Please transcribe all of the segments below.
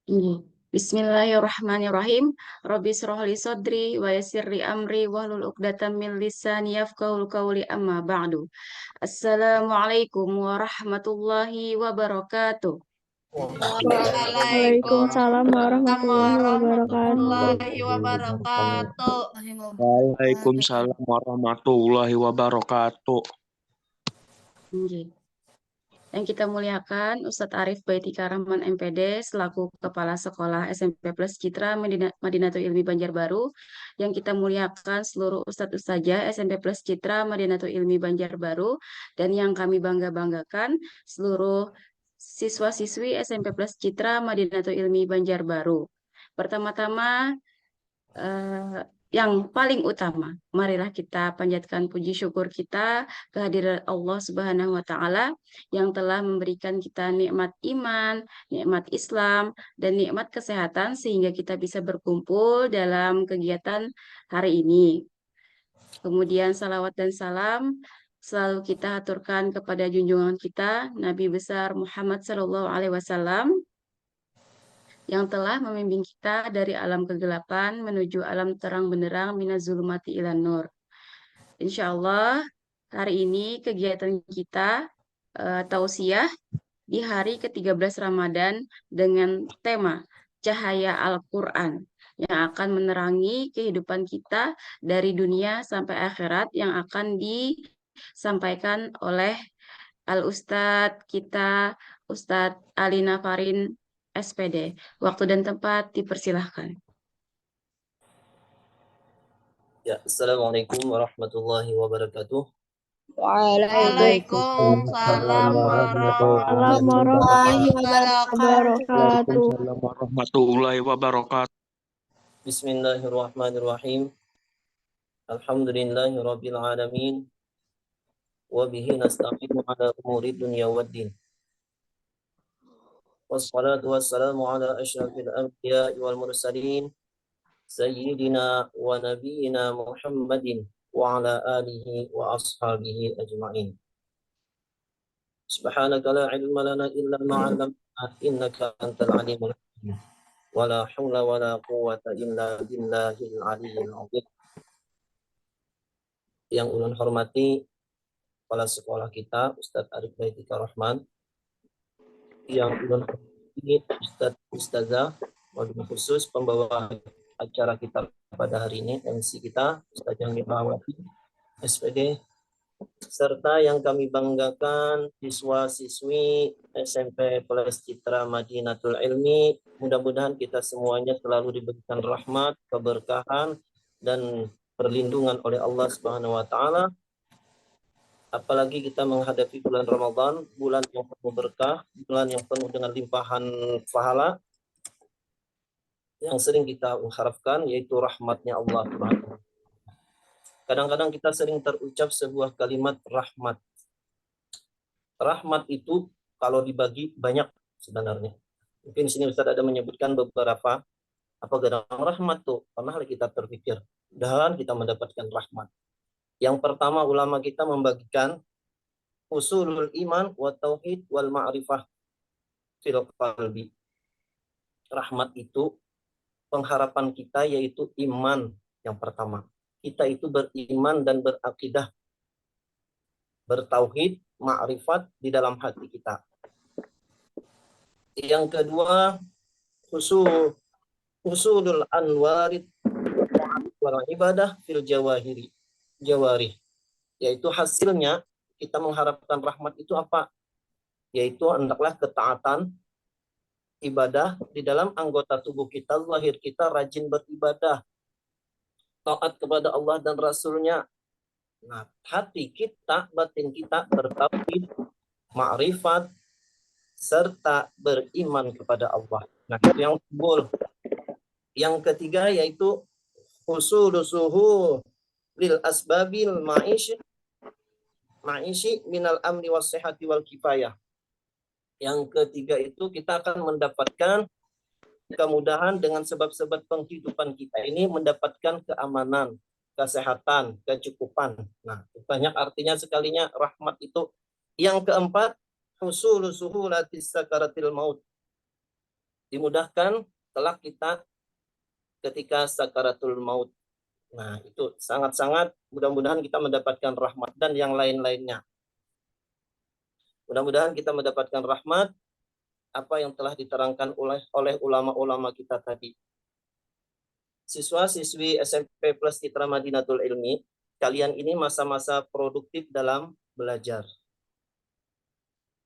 Ini. Bismillahirrahmanirrahim. Rabbi shrah li sadri wa yassir li amri wahlul 'uqdatam min lisani yafqahul qawli amma ba'du. Assalamualaikum warahmatullahi wabarakatuh. Waalaikumsalam Waalaikumsalam warahmatullahi wabarakatuh. warahmatullahi wabarakatuh. Waalaikumsalam warahmatullahi wabarakatuh. Ini. Yang kita muliakan Ustadz Arif Baitika Rahman MPD selaku Kepala Sekolah SMP Plus Citra Madinatul Ilmi Banjarbaru. Yang kita muliakan seluruh Ustadz Ustazah SMP Plus Citra Madinatul Ilmi Banjarbaru. Dan yang kami bangga-banggakan seluruh siswa-siswi SMP Plus Citra Madinatul Ilmi Banjarbaru. Pertama-tama, yang paling utama, marilah kita panjatkan puji syukur kita kehadiran Allah Subhanahu wa Ta'ala yang telah memberikan kita nikmat iman, nikmat Islam, dan nikmat kesehatan sehingga kita bisa berkumpul dalam kegiatan hari ini. Kemudian salawat dan salam selalu kita aturkan kepada junjungan kita Nabi besar Muhammad Sallallahu Alaihi Wasallam yang telah membimbing kita dari alam kegelapan menuju alam terang benderang minaz-zulumati ilan nur. Insya Allah hari ini kegiatan kita tausiah di hari ke-13 Ramadan dengan tema Cahaya Al-Quran yang akan menerangi kehidupan kita dari dunia sampai akhirat yang akan disampaikan oleh Al-Ustadz kita, Ustadz Alina Farin SPD. Waktu dan tempat dipersilahkan. Ya, Assalamualaikum warahmatullahi wabarakatuh. Waalaikumsalam warahmatullahi wabarakatuh. Waalaikumsalam warahmatullahi wabarakatuh. Bismillahirrahmanirrahim. Alhamdulillahirabbil alamin. Wa bihi nasta'inu ala umuri dunya waddin. Wassalatu wassalamu ala asyrafil anbiya'i wal mursalin sayyidina wa nabiyyina Muhammadin wa ala alihi wa ashabihi ajma'in. Subhanaka la ilma lana illa ma 'allamtana innaka antal alimul hakim. Wala haula wala quwwata illa billahil aliyyil 'azim. Yang ulun hormati kepala sekolah kita Ustadz Arif Baitika Rahman, yang ulun hormati Ustadz Ustazah, wabil khusus pembawa acara kita pada hari ini, MC kita Ustazah Mifawati SPD, serta yang kami banggakan siswa-siswi SMP Plus Citra Madinatul Ilmi. Mudah-mudahan kita semuanya selalu diberikan rahmat, keberkahan, dan perlindungan oleh Allah Subhanahu wa Ta'ala. Apalagi kita menghadapi bulan Ramadan, bulan yang penuh berkah, bulan yang penuh dengan limpahan pahala, yang sering kita mengharapkan yaitu rahmatnya Allah Subhanahu wa Ta'ala. Kadang-kadang kita sering terucap sebuah kalimat rahmat. Rahmat itu kalau dibagi banyak sebenarnya. Mungkin di sini Ustaz ada menyebutkan beberapa. Apa gedang rahmat tuh? Pernah kita terpikir, dan kita mendapatkan rahmat. Yang pertama, ulama kita membagikan usulul iman wa tauhid wal ma'rifah fil qalbi. Rahmat itu pengharapan kita yaitu iman yang pertama. Kita itu beriman dan berakidah, bertauhid, ma'rifat di dalam hati kita. Yang kedua, usulul anwarid wal ibadah fil jawarih, yaitu hasilnya kita mengharapkan rahmat itu apa? Yaitu hendaklah ketaatan ibadah di dalam anggota tubuh kita, lahir kita rajin beribadah, taat kepada Allah dan Rasulnya. Nah, hati kita, batin kita bertauhid, ma'rifat, serta beriman kepada Allah. Nah, itu yang timbul. Yang ketiga yaitu usulusuhu lil asbabil ma'ishi minal amri was sihati wal kifayah. Yang ketiga itu kita akan mendapatkan kemudahan dengan sebab-sebab penghidupan kita ini, mendapatkan keamanan, kesehatan, kecukupan. Nah, banyak artinya sekalinya rahmat itu. Yang keempat, husulu suhulatis sakaratil maut. dimudahkan kelak kita ketika sakaratul maut. Nah, itu sangat-sangat mudah-mudahan kita mendapatkan rahmat dan yang lain-lainnya. Mudah-mudahan kita mendapatkan rahmat apa yang telah diterangkan oleh ulama-ulama kita tadi. Siswa-siswi SMP Plus Citra Madinatul Ilmi, kalian ini masa-masa produktif dalam belajar.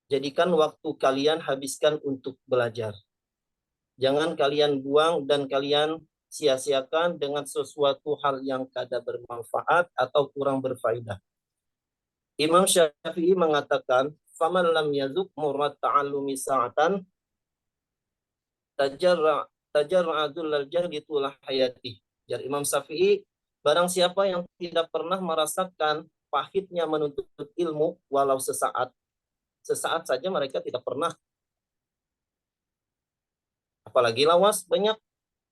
Jadikan waktu kalian habiskan untuk belajar. Jangan kalian buang dan kalian sia-siakan dengan sesuatu hal yang kada bermanfaat atau kurang berfaedah. Imam Syafi'i mengatakan, "Faman lam yazuk murrat ta'allumi sa'atan tajarra'adul jahli tulah hayati." Jar Imam Syafi'i, barang siapa yang tidak pernah merasakan pahitnya menuntut ilmu walau sesaat saja mereka tidak pernah. Apalagi lawas banyak.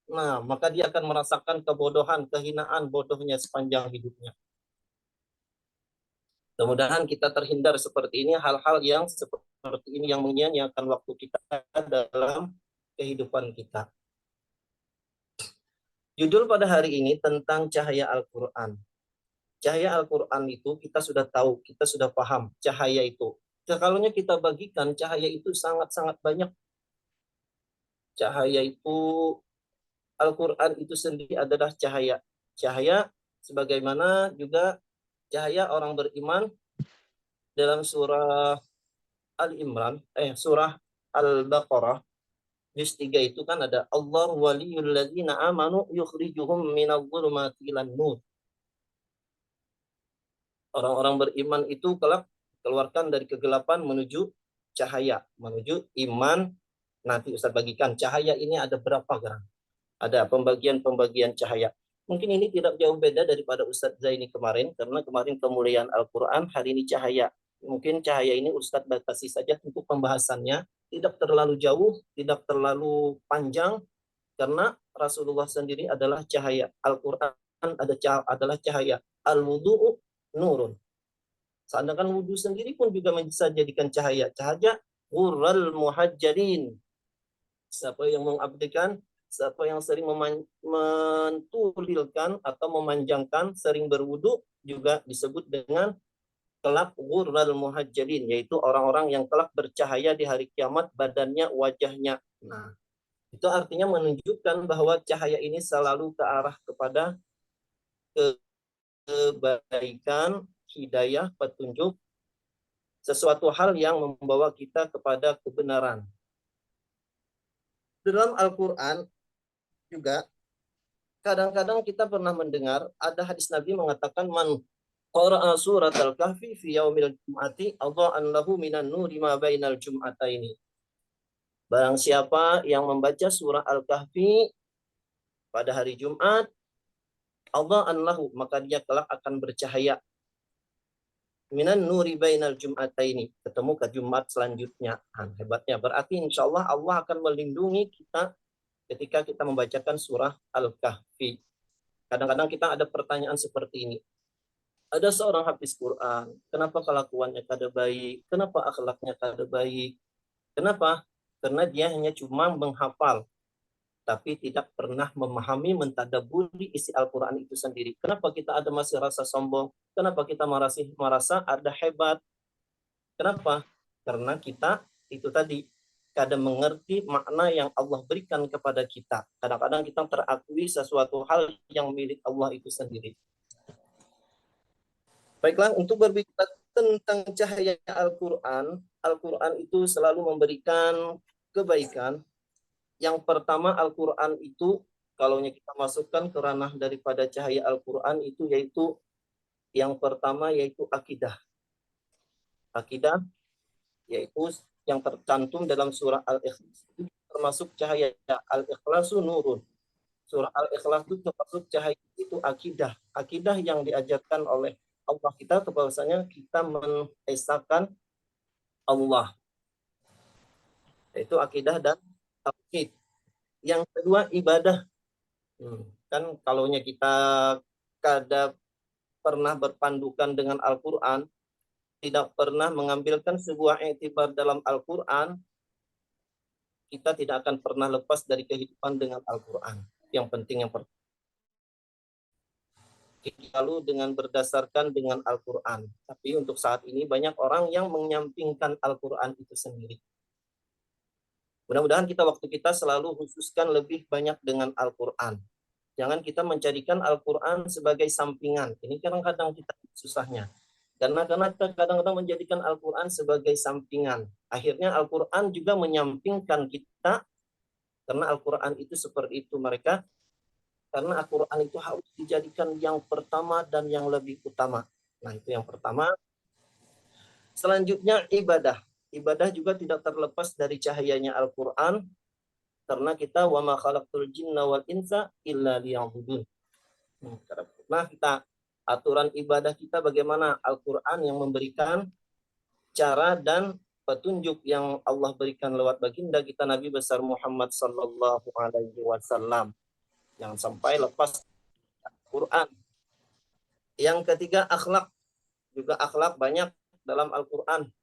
Nah, maka dia akan merasakan kebodohan, kehinaan, bodohnya sepanjang hidupnya. Mudah-mudahan kita terhindar seperti ini, hal-hal yang seperti ini yang menyia-nyiakan waktu kita dalam kehidupan kita. Judul pada hari ini tentang cahaya Al-Quran. Cahaya Al-Quran itu kita sudah tahu, kita sudah paham cahaya itu. Kalau kita bagikan, cahaya itu sangat-sangat banyak. Cahaya itu, Al-Quran itu sendiri adalah cahaya. Cahaya sebagaimana juga cahaya orang beriman dalam surah Al-Imran, surah Al-Baqarah, juz 3 itu kan ada Allah waliyul ladzina amanu yukhrijuhum minadh dhulumati ilan nur. Orang-orang beriman itu kelak keluarkan dari kegelapan menuju cahaya, menuju iman. Nanti Ustaz bagikan cahaya ini ada berapa gram? Ada pembagian-pembagian cahaya. Mungkin ini tidak jauh beda daripada Ustadz Zaini kemarin, karena kemarin kemuliaan Al-Quran, hari ini cahaya. Mungkin cahaya ini Ustadz batasi saja untuk pembahasannya, tidak terlalu jauh, tidak terlalu panjang, karena Rasulullah sendiri adalah cahaya. Al-Quran adalah cahaya. Al-wudu'u nurun. Seandainya wudhu sendiri pun juga bisa jadikan cahaya. Cahaya ghurral muhajjalin. Siapa yang mengabdikan, siapa yang sering mentulilkan atau memanjangkan, sering berwudu juga disebut dengan kelak ghurral muhajjalin, yaitu orang-orang yang kelak bercahaya di hari kiamat badannya, wajahnya. Nah, itu artinya menunjukkan bahwa cahaya ini selalu ke arah kepada kebaikan, hidayah, petunjuk, sesuatu hal yang membawa kita kepada kebenaran. Dalam Al-Quran juga kadang-kadang kita pernah mendengar ada hadis Nabi mengatakan man qara'a surat al-kahfi fi yaumil jum'ati adha'an lahu minan nuri ma bainal jum'ataini. Barang siapa yang membaca surah Al-Kahfi pada hari Jumat, adha'an lahu, maka dia kelak akan bercahaya minan nuri bainal jum'ataini, ketemu ke Jumat selanjutnya. Hebatnya berarti insyaallah Allah akan melindungi kita ketika kita membacakan surah Al-Kahfi. Kadang-kadang kita ada pertanyaan seperti ini. Ada seorang hafiz Quran, kenapa kelakuannya kada baik? Kenapa akhlaknya kada baik? Kenapa? Karena dia hanya cuma menghafal, tapi tidak pernah memahami, mentadaburi isi Al-Quran itu sendiri. Kenapa kita ada masih rasa sombong? Kenapa kita merasa ada hebat? Kenapa? Karena kita itu tadi kadang mengerti makna yang Allah berikan kepada kita. Kadang-kadang kita terakui sesuatu hal yang milik Allah itu sendiri. Baiklah, untuk berbicara tentang cahaya Al-Quran, Al-Quran itu selalu memberikan kebaikan. Yang pertama, Al-Quran itu, kalau kita masukkan ke ranah daripada cahaya Al-Quran itu, yaitu yang pertama yaitu akidah. Akidah yaitu yang tercantum dalam surah Al-Ikhlas, termasuk cahaya. Al-Ikhlasu nurun. Surah Al-Ikhlas itu termasuk cahaya, itu akidah. Akidah yang diajarkan oleh Allah kita, bahwasanya kita mengesahkan Allah. Yaitu akidah dan tauhid. Yang kedua ibadah. Kan kalaunya kita kada pernah berpandukan dengan Al-Quran, tidak pernah mengambilkan sebuah iktibar dalam Al-Quran, kita tidak akan pernah lepas dari kehidupan dengan Al-Quran. Yang penting yang pertama, lalu dengan berdasarkan dengan Al-Quran. Tapi untuk saat ini banyak orang yang menyampingkan Al-Quran itu sendiri. Mudah-mudahan waktu kita selalu khususkan lebih banyak dengan Al-Quran. Jangan kita menjadikan Al-Quran sebagai sampingan. Ini kadang-kadang kita susahnya. Karena kita kadang-kadang menjadikan Al-Quran sebagai sampingan. Akhirnya Al-Quran juga menyampingkan kita. Karena Al-Quran itu seperti itu mereka. Karena Al-Quran itu harus dijadikan yang pertama dan yang lebih utama. Nah, itu yang pertama. Selanjutnya ibadah. Ibadah juga tidak terlepas dari cahayanya Al-Quran. Karena kita wa ma khalaqtul jinna wal insa illa liya'budun. Nah, kita aturan ibadah kita bagaimana Al-Quran yang memberikan cara dan petunjuk yang Allah berikan lewat baginda kita Nabi besar Muhammad sallallahu alaihi wasallam. Jangan sampai lepas Al-Quran. Yang ketiga akhlak. Juga akhlak banyak dalam Al-Quran.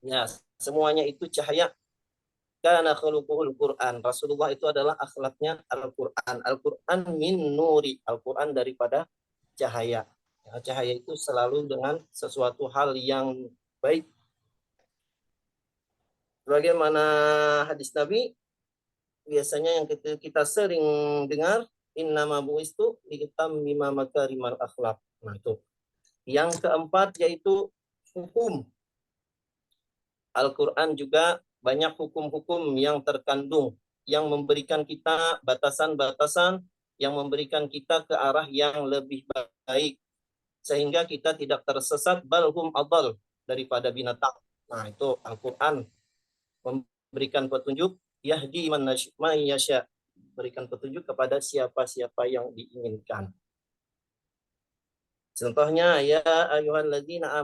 Ya, semuanya itu cahaya. Kana khuluquhul Quran. Rasulullah itu adalah akhlaknya Al-Quran. Al-Quran min nuri. Al-Quran daripada cahaya. Ya, cahaya itu selalu dengan sesuatu hal yang baik. Bagaimana hadis Nabi, biasanya yang kita sering dengar, innama bu'istu litammima makarimal akhlak. Nah, itu. Yang keempat yaitu hukum. Al-Quran juga banyak hukum-hukum yang terkandung, yang memberikan kita batasan-batasan, yang memberikan kita ke arah yang lebih baik. Sehingga kita tidak tersesat, balhum adal, daripada binatang. Nah, itu Al-Quran memberikan petunjuk, yahdi man yasha, berikan petunjuk kepada siapa-siapa yang diinginkan. Contohnya ya ayyuhalladzina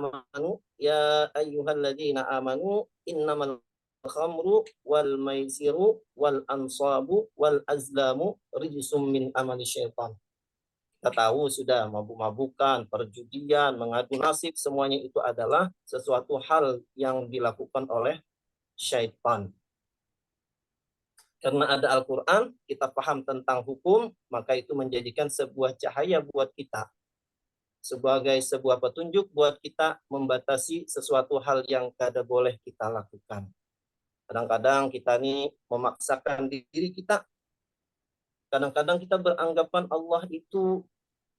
amanu innamal khamru wal maisiru wal ansabu wal azlamu rijsum min amali syaitan. Kita tahu sudah mabuk-mabukan, perjudian, mengadu nasib, semuanya itu adalah sesuatu hal yang dilakukan oleh syaitan. Karena ada Al-Quran, kita paham tentang hukum, maka itu menjadikan sebuah cahaya buat kita. Sebagai sebuah petunjuk buat kita membatasi sesuatu hal yang tidak boleh kita lakukan. Kadang-kadang kita ini memaksakan diri kita. Kadang-kadang kita beranggapan Allah itu,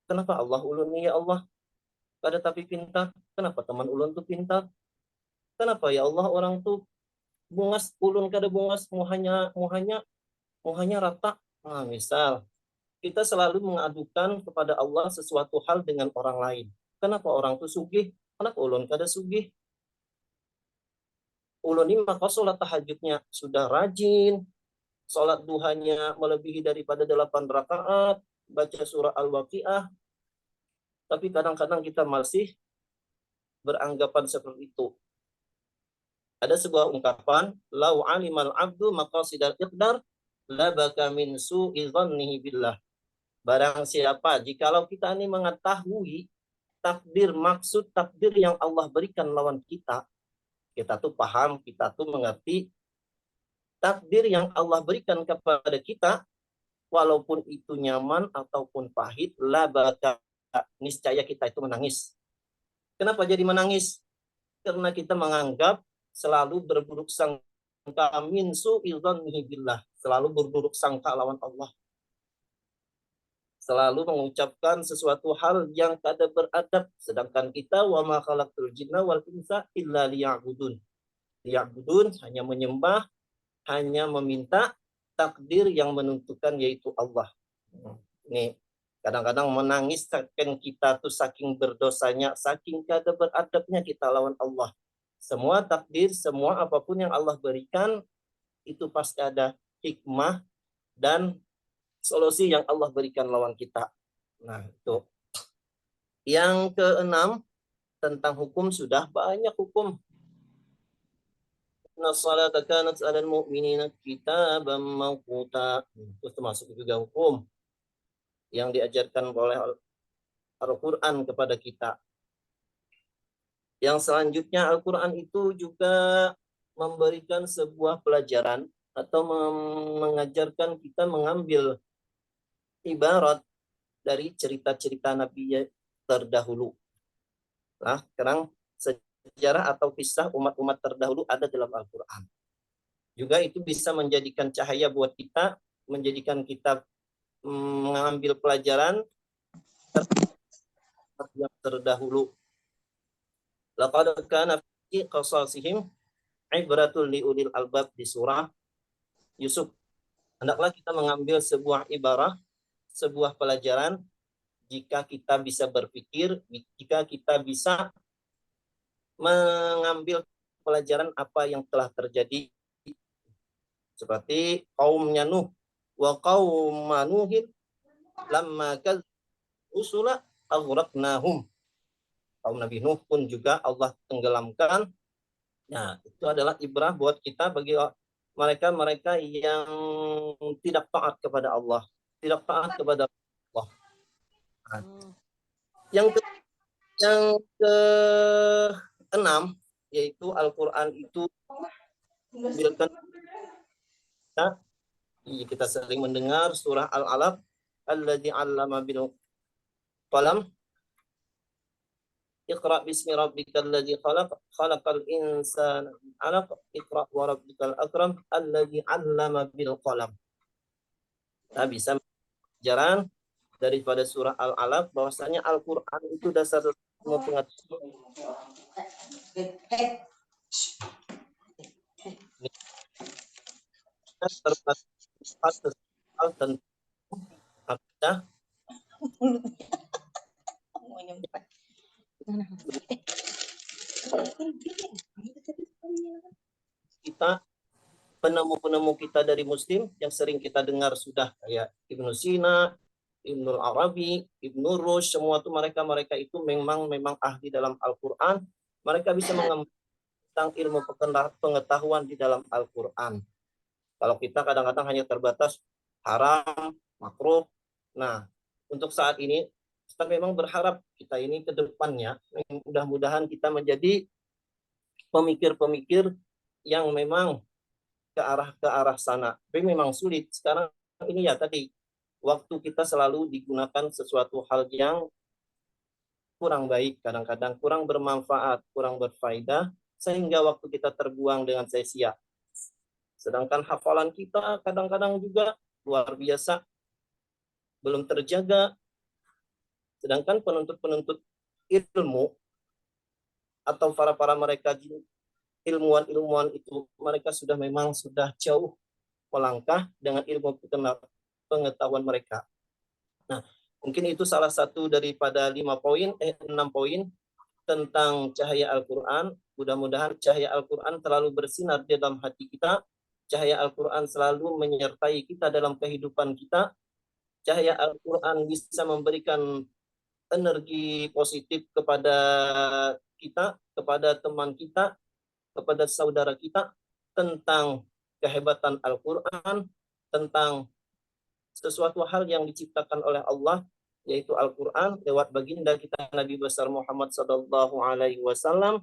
kenapa Allah ulun ya Allah? Kada tapi pintar. Kenapa teman ulun tuh pintar? Kenapa ya Allah orang tuh bungas ulun kada bungas, muhanya rata. Nah, misal kita selalu mengadukan kepada Allah sesuatu hal dengan orang lain. Kenapa orang itu sugih? Kenapa ulun kada sugih? Ulun ini maka sholat tahajudnya sudah rajin, sholat duhanya melebihi daripada 8 rakaat, baca surah Al-Waqiah. Tapi kadang-kadang kita masih beranggapan seperti itu. Ada sebuah ungkapan, lau alimal abdu maqasidal iqdar labaka min su'i dhannihi billah. Barang siapa, jikalau kita ini mengetahui takdir, maksud takdir yang Allah berikan lawan kita, kita tuh paham, kita tuh mengerti takdir yang Allah berikan kepada kita, walaupun itu nyaman ataupun pahit, labaka, niscaya kita itu menangis. Kenapa jadi menangis? Karena kita menganggap selalu berburuk sangka min su'i dhannihi billah, selalu berburuk sangka lawan Allah. Selalu mengucapkan sesuatu hal yang kada beradab, sedangkan kita wa ma khalaqtul jinna wal insa illa liya'budun. Liya'budun hanya menyembah, hanya meminta takdir yang menentukan yaitu Allah. Ini kadang-kadang menangiskan kita tuh saking berdosanya, saking kada beradabnya kita lawan Allah. Semua takdir, semua apapun yang Allah berikan itu pasti ada hikmah dan solusi yang Allah berikan lawan kita. Nah, itu. Yang keenam, tentang hukum sudah banyak hukum. Inna salata kanat 'alal mu'minina kitaban mawquta. Itu termasuk juga hukum yang diajarkan oleh Al-Quran kepada kita. Yang selanjutnya Al-Quran itu juga memberikan sebuah pelajaran atau mengajarkan kita mengambil ibarat dari cerita-cerita Nabi terdahulu. Nah, sekarang sejarah atau kisah umat-umat terdahulu ada dalam Al-Quran. Juga itu bisa menjadikan cahaya buat kita, menjadikan kita mengambil pelajaran yang terdahulu. Laqad kana fi qasasihim ibratul liulil albab di surah Yusuf. Hendaklah kita mengambil sebuah ibarah, sebuah pelajaran jika kita bisa berpikir, jika kita bisa mengambil pelajaran apa yang telah terjadi, seperti kaumnya Nuh wa qaum Nuhin lamma usula aghraqnahum. Kaum Nabi Nuh pun juga Allah tenggelamkan. Nah, itu adalah ibrah buat kita bagi mereka-mereka yang tidak taat kepada Allah, tidak taat kepada Allah. Nah, yang keenam yaitu Al-Quran itu membiarkan kita sering mendengar surah Al-Alaq, alladzi 'allama bil qalam, Iqra bismi rabbikal ladzi khalaq, khalaqal insana min 'alaq, Iqra wa rabbikal akram, alladzi 'allama bil qalam. Kita bisa pelajaran daripada surah Al-Alaq bahwasanya Al-Qur'an itu dasar semua pengetahuan. Tentang akidah kita, penemu-penemu kita dari Muslim yang sering kita dengar sudah kayak Ibnu Sina, Ibnu Arabi, Ibnu Rushd, semua itu mereka itu memang ahli dalam Al-Quran. Mereka bisa mengemban tentang ilmu pengetahuan di dalam Al-Quran. Kalau kita kadang-kadang hanya terbatas haram, makruh. Nah, untuk saat ini kita memang berharap kita ini ke depannya mudah-mudahan kita menjadi pemikir-pemikir yang memang ke arah sana. Tapi memang sulit. Sekarang ini ya tadi waktu kita selalu digunakan sesuatu hal yang kurang baik, kadang-kadang kurang bermanfaat, kurang berfaedah, sehingga waktu kita terbuang dengan sia-sia. Sedangkan hafalan kita kadang-kadang juga luar biasa, belum terjaga. Sedangkan penuntut-penuntut ilmu atau para mereka ilmuwan itu, mereka memang sudah jauh melangkah dengan ilmu pengetahuan mereka. Nah, mungkin itu salah satu daripada 6 poin tentang cahaya Al-Quran. Mudah-mudahan cahaya Al-Quran terlalu bersinar di dalam hati kita. Cahaya Al-Quran selalu menyertai kita dalam kehidupan kita. Cahaya Al-Quran bisa memberikan energi positif kepada kita, kepada teman kita, kepada saudara kita, tentang kehebatan Al-Quran, tentang sesuatu hal yang diciptakan oleh Allah, yaitu Al-Quran lewat baginda kita Nabi besar Muhammad SAW.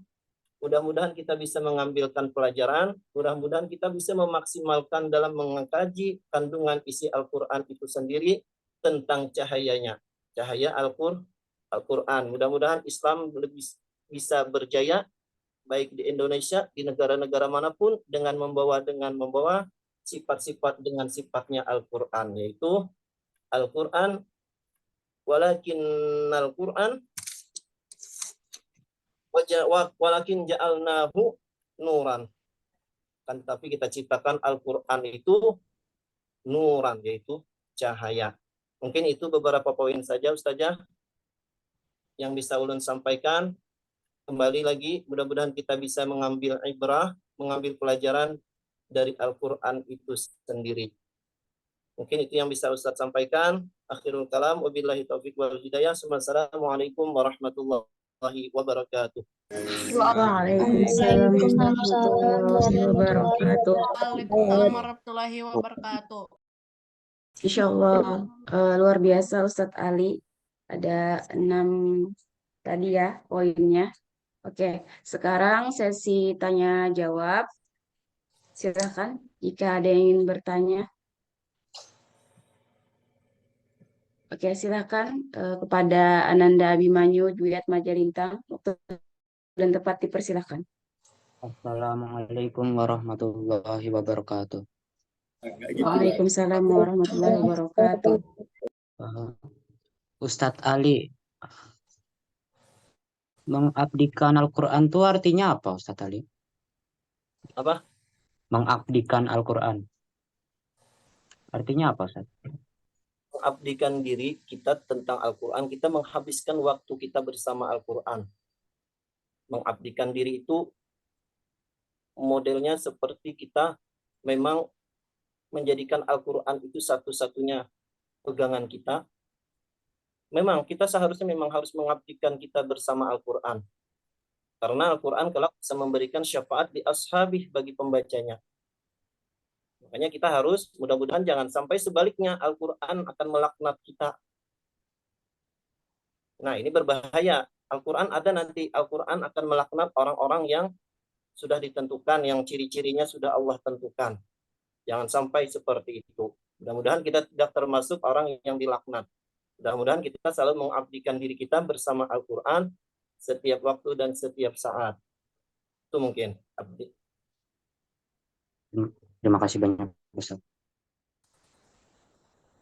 Mudah-mudahan kita bisa mengambilkan pelajaran, mudah-mudahan kita bisa memaksimalkan dalam mengkaji kandungan isi Al-Quran itu sendiri tentang cahayanya, cahaya Al-Quran. Mudah-mudahan Islam lebih bisa berjaya baik di Indonesia, di negara-negara manapun dengan membawa sifat-sifat dengan sifatnya Al-Quran, yaitu Al-Quran walakin Al-Quran walakin ja'alnahu nuran. Kan tapi kita ciptakan Al-Quran itu nuran, yaitu cahaya. Mungkin itu beberapa poin saja Ustazah yang bisa ulun sampaikan. Kembali lagi, mudah-mudahan kita bisa mengambil ibrah, mengambil pelajaran dari Al-Quran itu sendiri. Mungkin itu yang bisa Ustaz sampaikan. Akhirul kalam, wabillahi taufiq wal hidayah. Assalamualaikum warahmatullahi wabarakatuh. Waalaikumsalam warahmatullahi wabarakatuh. Waalaikumsalam warahmatullahi wabarakatuh. Insya Allah luar biasa Ustadz Ali. Ada 6 tadi ya poinnya. Oke, sekarang sesi tanya jawab. Silakan jika ada yang ingin bertanya. Oke, silakan kepada Ananda Abimanyu Dwiat Majalintang. Waktu dan tempat dipersilakan. Assalamualaikum warahmatullahi wabarakatuh. Waalaikumsalam warahmatullahi wabarakatuh. Ustadz Ali, mengabdikan Al-Quran itu artinya apa, Ustadz Ali? Apa? Mengabdikan Al-Quran. Artinya apa, Ustadz? Mengabdikan diri kita tentang Al-Quran, kita menghabiskan waktu kita bersama Al-Quran. Mengabdikan diri itu modelnya seperti kita memang menjadikan Al-Quran itu satu-satunya pegangan kita. Memang kita seharusnya memang harus mengabdikan kita bersama Al-Quran. Karena Al-Quran kelak bisa memberikan syafaat di ashabih bagi pembacanya. Makanya kita harus, mudah-mudahan jangan sampai sebaliknya, Al-Quran akan melaknat kita. Nah, ini berbahaya. Al-Quran ada nanti, Al-Quran akan melaknat orang-orang yang sudah ditentukan, yang ciri-cirinya sudah Allah tentukan. Jangan sampai seperti itu. Mudah-mudahan kita tidak termasuk orang yang dilaknat. Mudah-mudahan kita selalu mengabdikan diri kita bersama Al-Quran setiap waktu dan setiap saat. Itu mungkin. Terima kasih banyak, Ustadz.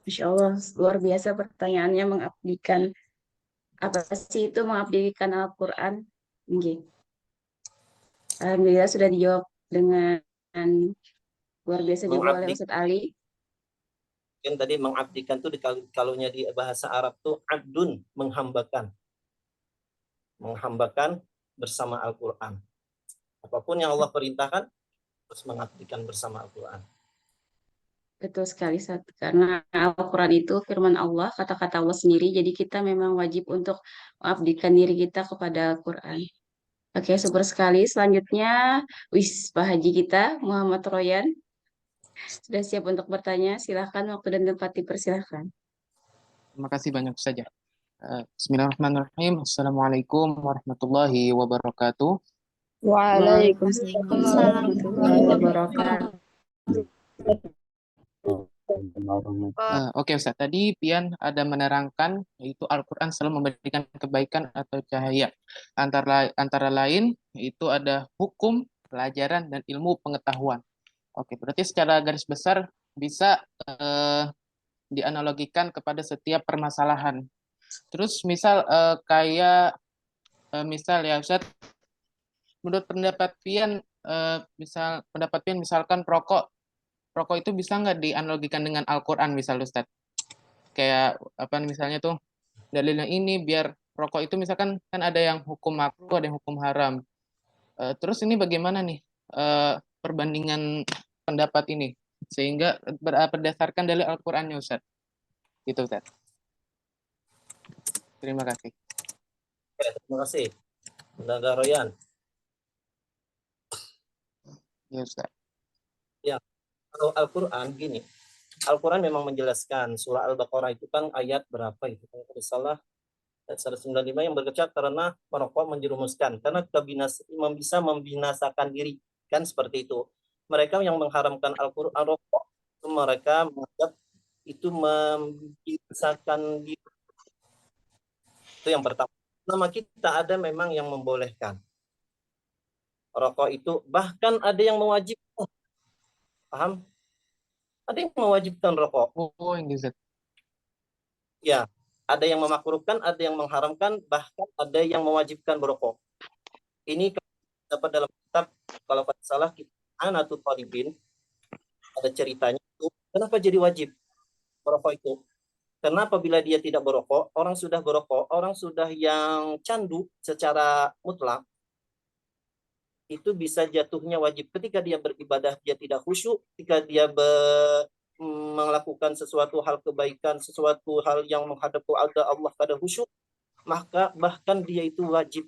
Insya Allah, luar biasa pertanyaannya mengabdikan. Apa sih itu mengabdikan Al-Quran? Nggih. Alhamdulillah sudah dijawab dengan luar biasa juga oleh Ustadz Ali. Kan tadi mengabdikan tuh kalaunya di bahasa Arab tuh abdun, menghambakan. Menghambakan bersama Al-Quran. Apapun yang Allah perintahkan, harus mengabdikan bersama Al-Quran. Betul sekali, Ustadz. Karena Al-Quran itu firman Allah, kata-kata Allah sendiri. Jadi kita memang wajib untuk mengabdikan diri kita kepada Al-Quran. Oke, super sekali. Selanjutnya, Pak Haji kita, Muhammad Royan. Sudah siap untuk bertanya. Silahkan, waktu dan tempat dipersilahkan. Terima kasih banyak saja. Bismillahirrahmanirrahim. Assalamualaikum warahmatullahi wabarakatuh. Waalaikumsalam warahmatullahi wabarakatuh. Oke Ustaz, tadi Pian ada menerangkan yaitu Al-Quran selalu memberikan kebaikan atau cahaya. Antara lain itu ada hukum, pelajaran, dan ilmu pengetahuan. Oke, berarti secara garis besar bisa dianalogikan kepada setiap permasalahan. Terus misal misal ya Ustaz, menurut pendapat Pian, misalkan rokok itu bisa nggak dianalogikan dengan Al-Quran misal Ustaz? Kayak apa misalnya tuh dalilnya ini biar rokok itu misalkan kan ada yang hukum makruh, ada yang hukum haram. Terus ini bagaimana nih perbandingan pendapat ini sehingga berdasarkan dalil Al-Qur'annya Ustaz. Gitu Ustaz. Terima kasih. Terima kasih. Bunda Royan. Ya Ustaz. Ya, kalau Al-Quran gini. Al-Quran memang menjelaskan surah Al-Baqarah itu kan ayat berapa itu? Kalau tidak salah ayat 195 yang berkecak karena merokok menjerumuskan. Karena bisa membinasakan diri. Kan seperti itu. Mereka yang mengharamkan Al-Quran rokok, mereka menganggap itu membinasakan diri. Itu yang pertama. Nama kita ada memang yang membolehkan. Rokok itu bahkan ada yang mewajibkan. Paham? Ada yang mewajibkan rokok. Oh, ini Ustaz. Ya, ada yang memakruhkan, ada yang mengharamkan, bahkan ada yang mewajibkan berokok. Ini dapat dalam kitab, kalau tidak salah, Anatul Talibin, ada ceritanya itu, kenapa jadi wajib berokok itu? Karena apabila dia tidak berokok, orang sudah yang candu secara mutlak, itu bisa jatuhnya wajib. Ketika dia beribadah, dia tidak khusyuk. Ketika dia melakukan sesuatu hal kebaikan, sesuatu hal yang menghadap kepada Allah pada khusyuk, maka bahkan dia itu wajib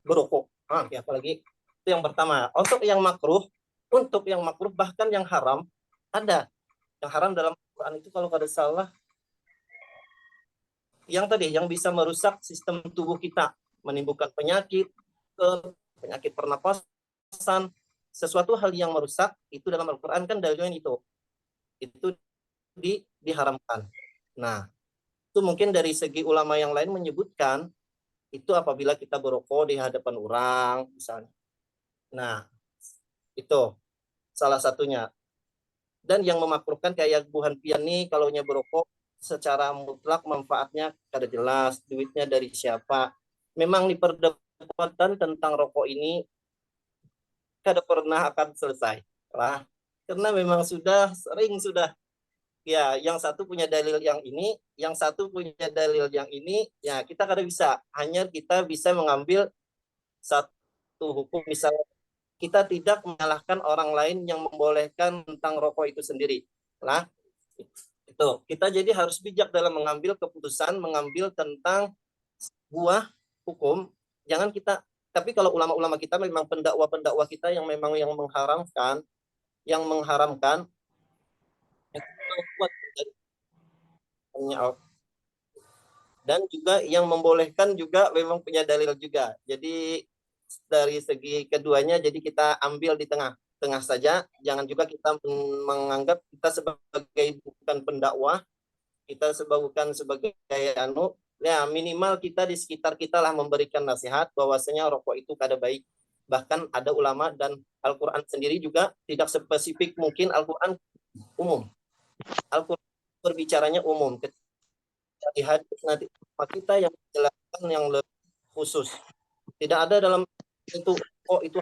berokok. Ya, apalagi itu yang pertama. Untuk yang makruh, bahkan yang haram, ada. Yang haram dalam Al-Quran itu kalau tidak salah, yang bisa merusak sistem tubuh kita, menimbulkan penyakit pernapasan, sesuatu hal yang merusak itu dalam Al-Qur'an kan dalilnya itu diharamkan. Nah, itu mungkin dari segi ulama yang lain menyebutkan itu apabila kita berokok di hadapan orang misalnya. Nah, itu salah satunya. Dan yang memakruhkan kayak Bu Hanfian nih, kalau berokok secara mutlak manfaatnya kada jelas, duitnya dari siapa. Memang di perdebatan tentang rokok ini kada pernah akan selesai lah, karena memang sudah ya, yang satu punya dalil yang ini, yang satu punya dalil yang ini, ya kita kada bisa, hanya kita bisa mengambil satu hukum. Misalnya kita tidak menyalahkan orang lain yang membolehkan tentang rokok itu sendiri lah. Itu kita jadi harus bijak dalam mengambil keputusan, mengambil tentang sebuah hukum. Jangan kita, tapi kalau ulama-ulama kita memang pendakwa kita yang memang yang mengharamkan dan juga yang membolehkan juga memang punya dalil juga. Jadi dari segi keduanya, jadi kita ambil di tengah saja. Jangan juga kita menganggap kita sebagai bukan pendakwah, kita bukan sebagai ya minimal kita di sekitar kita lah memberikan nasihat bahwasanya rokok itu kada baik. Bahkan ada ulama dan Al-Quran sendiri juga tidak spesifik, mungkin Al-Quran umum. Al-Quran berbicaranya umum. Di hadis nanti kita yang menjelaskan yang lebih khusus. Tidak ada dalam itu itu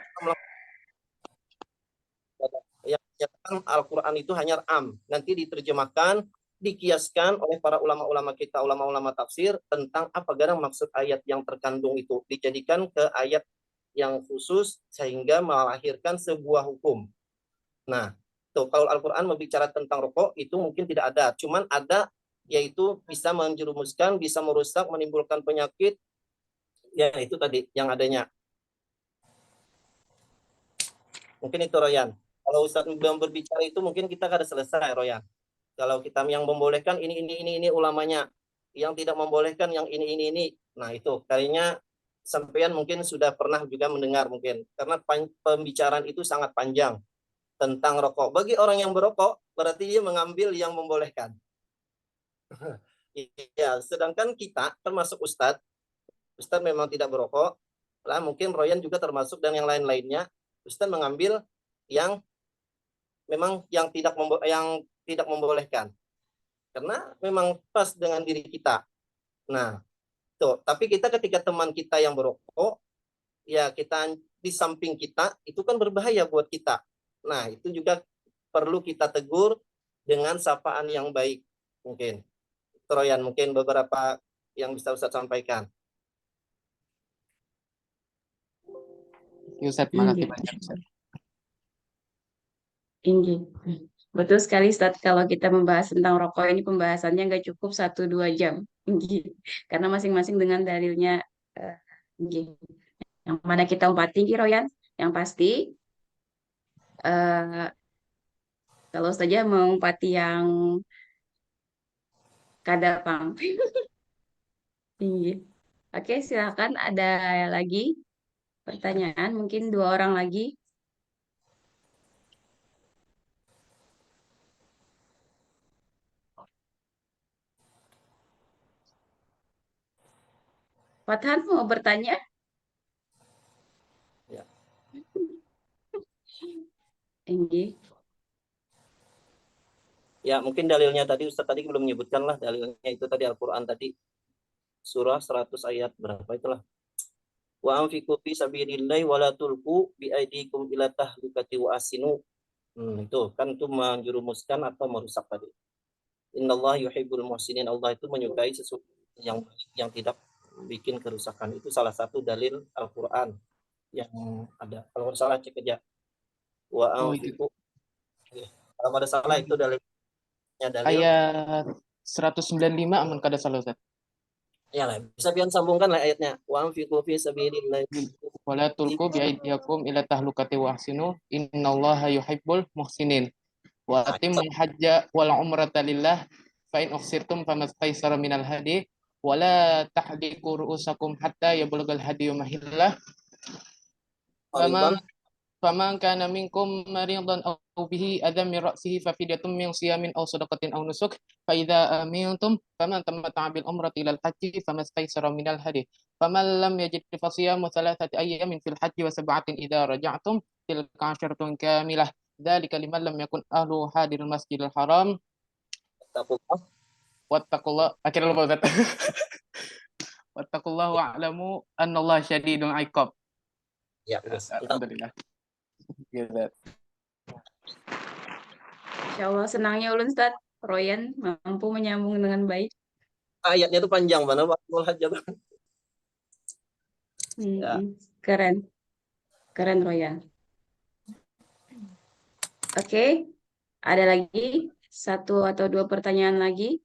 yang menyatakan Al-Quran itu hanya am. Nanti diterjemahkan, dikiaskan oleh para ulama-ulama kita, ulama-ulama tafsir tentang apa garang maksud ayat yang terkandung itu, dijadikan ke ayat yang khusus sehingga melahirkan sebuah hukum. Nah, tuh kalau Al-Quran berbicara tentang rokok itu mungkin tidak ada, cuman ada yaitu bisa menjerumuskan, bisa merusak, menimbulkan penyakit. Ya itu tadi yang adanya. Mungkin itu Royan. Kalau Ustadz belum berbicara itu mungkin kita kada selesai Royan. Kalau kita yang membolehkan ini ulamanya, yang tidak membolehkan yang ini. Nah itu kayaknya sampean mungkin sudah pernah juga mendengar mungkin, karena pembicaraan itu sangat panjang tentang rokok. Bagi orang yang berokok berarti dia mengambil yang membolehkan. Ya, sedangkan kita termasuk Ustadz memang tidak berokok lah, mungkin Royan juga termasuk dan yang lain-lainnya. Ustadz mengambil yang memang yang tidak membolehkan karena memang pas dengan diri kita. Nah, tuh, tapi kita ketika teman kita yang berokok, ya kita di samping kita itu kan berbahaya buat kita. Nah, itu juga perlu kita tegur dengan sapaan yang baik mungkin. Royan, mungkin beberapa yang bisa Ustadz sampaikan. Ustadz, makasih banyak Ustadz. Tinggi. Betul sekali Ustadz, kalau kita membahas tentang rokok ini pembahasannya nggak cukup 1-2 jam. Karena masing-masing dengan dalilnya. Yang mana kita umpat tinggi Royan, yang pasti kalau saja mengumpati yang kadapang. Tinggi. Oke, silakan ada lagi pertanyaan, mungkin 2 orang lagi. Fathan mau bertanya? Ya. Tinggi. Ya, mungkin dalilnya tadi Ustadz tadi belum menyebutkan lah dalilnya itu tadi Al-Quran tadi surah 100 ayat berapa itulah. Wa anfiqu fi sabilillahi wa la tulqu bi aydikum ila tahlukati wa asinu. Itu kan itu menjerumuskan atau merusak tadi. Innallaha yuhibbul muhsinin. Allah itu menyukai sesuatu yang tidak bikin kerusakan. Itu salah satu dalil Al-Quran yang ada. Kalau salah cek aja. Wa anfiqu. Kalau ada salah itu dalil. Ayat 195 amun kada salah Ustaz. Ya lah, bisa pian sambungkan lah ayatnya. Wa anfiqu fi sabilillah. Wala tulqu bi aydiyakum ila tahlukati wa ahsinu innallaha yuhibbul muhsinin. Wa atimul hajja wal umrata lillah fa in ukhsirtum famastaysara minal hadi wala tahdiqu ru'usakum hatta yablugal hadiyu mahillah. فمن كان منكم مريضا أو به أذى من رأسه ففدية من صيام أو صدقة أو نسك فإذا أمنتم فمن تمتع بالعمرة إلى الحج فما استيسر من الهدي فمن لم يجد فصيام 3 أيام في الحج و7 إذا رجعتم تلك 10 كاملة ذلك لمن لم يكن أهله حاضر المسجد الحرام Takutlah. واتقوا الله akhirnya lupa Ustaz. واتقوا الله واعلموا أن الله شديد العقاب. Ya, terus. Alhamdulillah. Gitu. Insya Allah senangnya ulun Ustaz. Royan mampu menyambung dengan baik. Ayatnya itu panjang mana waktu hajat. Ya. Keren. Keren Royan. Oke. Ada lagi 1 atau 2 pertanyaan lagi?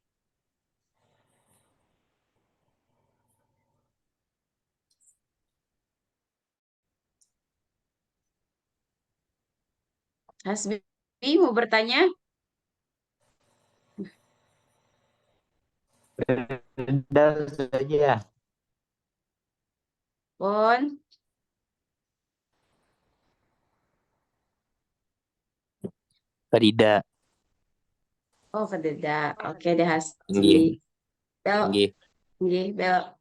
Hasbi mau bertanya? Sudah saja. Pon. Farida. Oh, Farida. Oke deh Nggih. Hasbi. Bel, Nggih.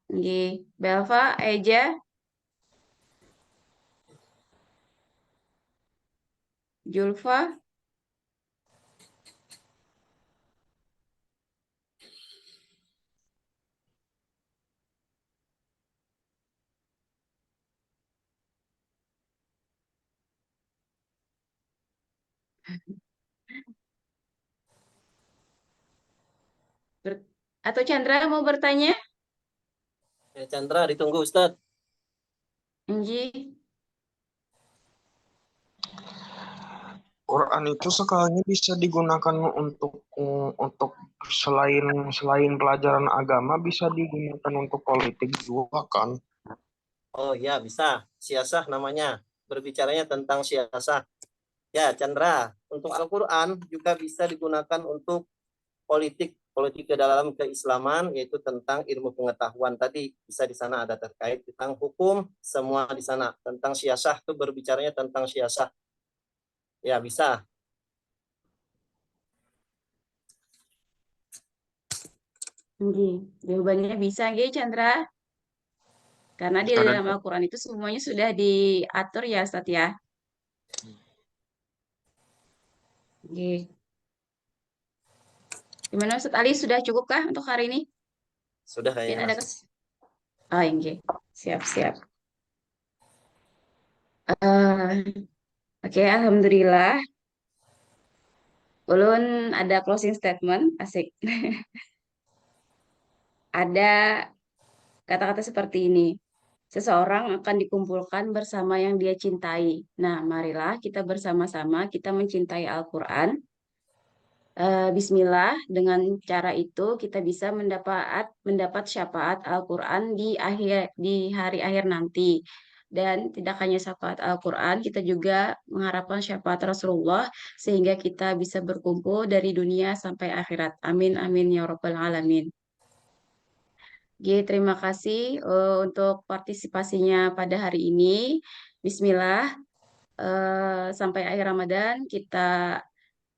nggih. Belva, Eja. Julfa. Atau Chandra mau bertanya? Ya, Chandra ditunggu Ustadz. Nggih. Quran itu sekalinya bisa digunakan untuk selain pelajaran agama bisa digunakan untuk politik juga kan? Oh ya, bisa. Siasah namanya. Berbicaranya tentang siasah. Ya, Chandra, untuk Al-Quran juga bisa digunakan untuk politik ke dalam keislaman, yaitu tentang ilmu pengetahuan tadi. Bisa di sana ada terkait tentang hukum, semua di sana. Tentang siasah itu berbicaranya tentang siasah. Ya, bisa. Nggih. Jawabannya bisa nggih Chandra. Karena di dalam Al-Quran itu semuanya sudah diatur ya Ustaz ya. Nggih. Gimana Ustaz Ali, sudah cukupkah untuk hari ini? Sudah Mungkin kayaknya. ada Oh, nggih. Siap. Oke, alhamdulillah. Ulun ada closing statement, asik. Ada kata-kata seperti ini. Seseorang akan dikumpulkan bersama yang dia cintai. Nah, marilah kita bersama-sama kita mencintai Al-Quran. Bismillah, dengan cara itu kita bisa mendapat syafaat Al-Quran di hari akhir nanti. Dan tidak hanya syafaat Al-Quran, kita juga mengharapkan syafaat Rasulullah sehingga kita bisa berkumpul dari dunia sampai akhirat. Amin, amin, ya Rabbal Alamin. Terima kasih untuk partisipasinya pada hari ini. Bismillah, sampai akhir Ramadan kita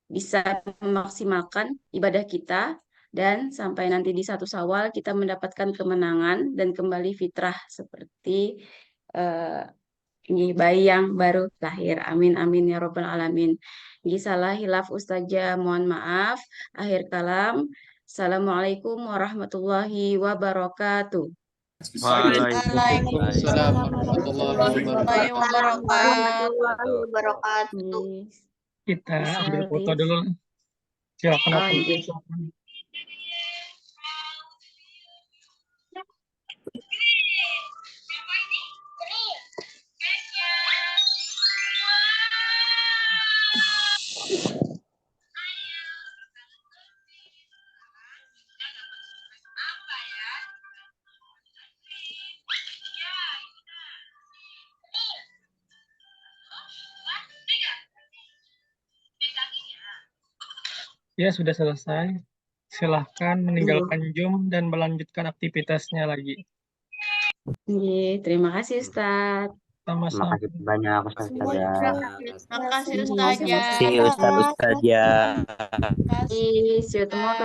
bisa memaksimalkan ibadah kita dan sampai nanti di 1 Syawal kita mendapatkan kemenangan dan kembali fitrah seperti bayi yang baru lahir. Amin amin ya Rabbal Alamin. Salah hilaf Ustazah, mohon maaf. Akhir kalam. Assalamualaikum warahmatullahi wabarakatuh. Waalaikumsalam warahmatullahi wabarakatuh. Kita ambil foto dulu. Silakan. Ya, sudah selesai. Silahkan meninggalkan Zoom dan melanjutkan aktivitasnya lagi. Terima kasih Ustadz. Terima Sama-sama. kasih banyak Ustaz Ustazah. Makasih Iya, Ustazah. sama-sama. Makasih Ustaz Ustazah. Makasih See you tomorrow.